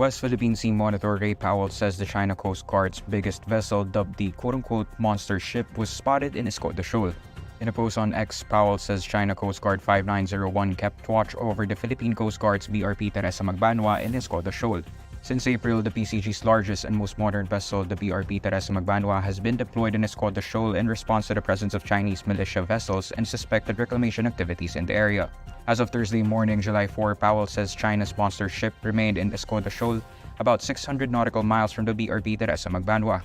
West Philippine Sea Monitor Ray Powell says the China Coast Guard's biggest vessel, dubbed the quote-unquote monster ship, was spotted in Escoda Shoal. In a post on X, Powell says China Coast Guard 5901 kept watch over the Philippine Coast Guard's BRP Teresa Magbanwa in Escoda Shoal. Since April, the PCG's largest and most modern vessel, the BRP Teresa Magbanwa, has been deployed in Escoda Shoal in response to the presence of Chinese militia vessels and suspected reclamation activities in the area. As of Thursday morning, July 4, Powell says China's monster ship remained in Escoda Shoal, about 600 nautical miles from the BRP Teresa Magbanwa.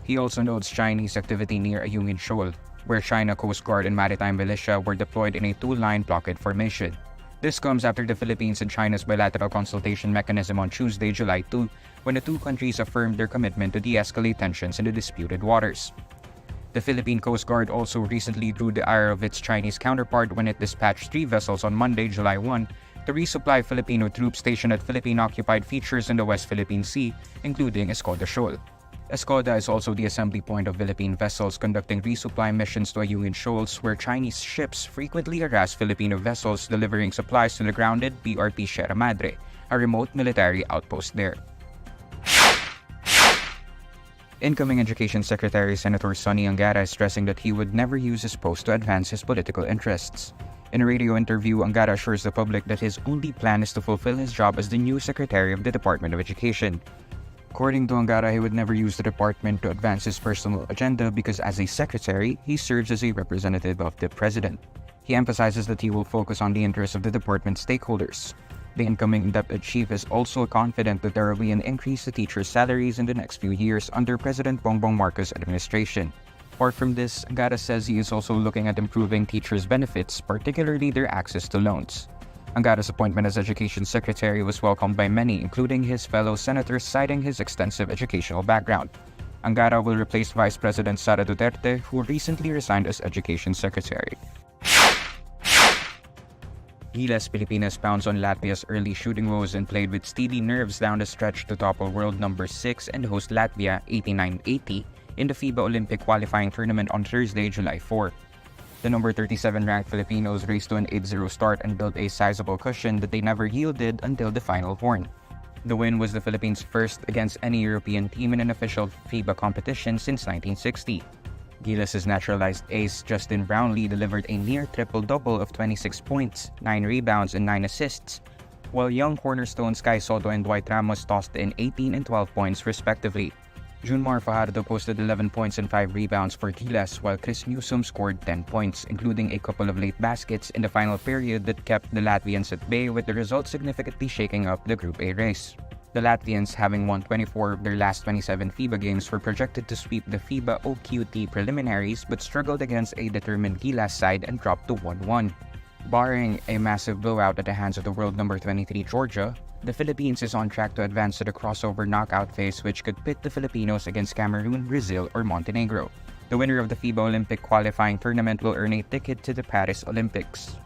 He also notes Chinese activity near Ayungin Shoal, where China Coast Guard and maritime militia were deployed in a two-line blockade formation. This comes after the Philippines and China's bilateral consultation mechanism on Tuesday, July 2, when the two countries affirmed their commitment to de-escalate tensions in the disputed waters. The Philippine Coast Guard also recently drew the ire of its Chinese counterpart when it dispatched 3 vessels on Monday, July 1, to resupply Filipino troops stationed at Philippine-occupied features in the West Philippine Sea, including Escoda Shoal. Escoda is also the assembly point of Philippine vessels conducting resupply missions to Ayungin Shoals, where Chinese ships frequently harass Filipino vessels delivering supplies to the grounded BRP Sierra Madre, a remote military outpost there. Incoming Education Secretary Senator Sonny Angara is stressing that he would never use his post to advance his political interests. In a radio interview, Angara assures the public that his only plan is to fulfill his job as the new Secretary of the Department of Education. According to Angara, he would never use the department to advance his personal agenda because as a secretary, he serves as a representative of the president. He emphasizes that he will focus on the interests of the department stakeholders. The incoming DepEd chief is also confident that there will be an increase to teachers' salaries in the next few years under President Bongbong Marcos' administration. Apart from this, Angara says he is also looking at improving teachers' benefits, particularly their access to loans. Angara's appointment as Education Secretary was welcomed by many, including his fellow senators, citing his extensive educational background. Angara will replace Vice President Sara Duterte, who recently resigned as Education Secretary. Gilas Pilipinas pounced on Latvia's early shooting woes and played with steely nerves down the stretch to topple world number 6 and host Latvia 89-80 in the FIBA Olympic qualifying tournament on Thursday, July 4. The number 37-ranked Filipinos raced to an 8-0 start and built a sizable cushion that they never yielded until the final horn. The win was the Philippines' first against any European team in an official FIBA competition since 1960. Gilas' naturalized ace Justin Brownlee delivered a near triple-double of 26 points, 9 rebounds, and 9 assists, while young cornerstones Sky Soto and Dwight Ramos tossed in 18 and 12 points respectively. Junmar Fajardo posted 11 points and 5 rebounds for Gilas, while Chris Newsome scored 10 points, including a couple of late baskets in the final period that kept the Latvians at bay, with the result significantly shaking up the Group A race. The Latvians, having won 24 of their last 27 FIBA games, were projected to sweep the Fiba OQT preliminaries but struggled against a determined Gilas side and dropped to 1-1. Barring a massive blowout at the hands of the world number 23 Georgia, the Philippines is on track to advance to the crossover knockout phase, which could pit the Filipinos against Cameroon, Brazil, or Montenegro. The winner of the FIBA Olympic qualifying tournament will earn a ticket to the Paris Olympics.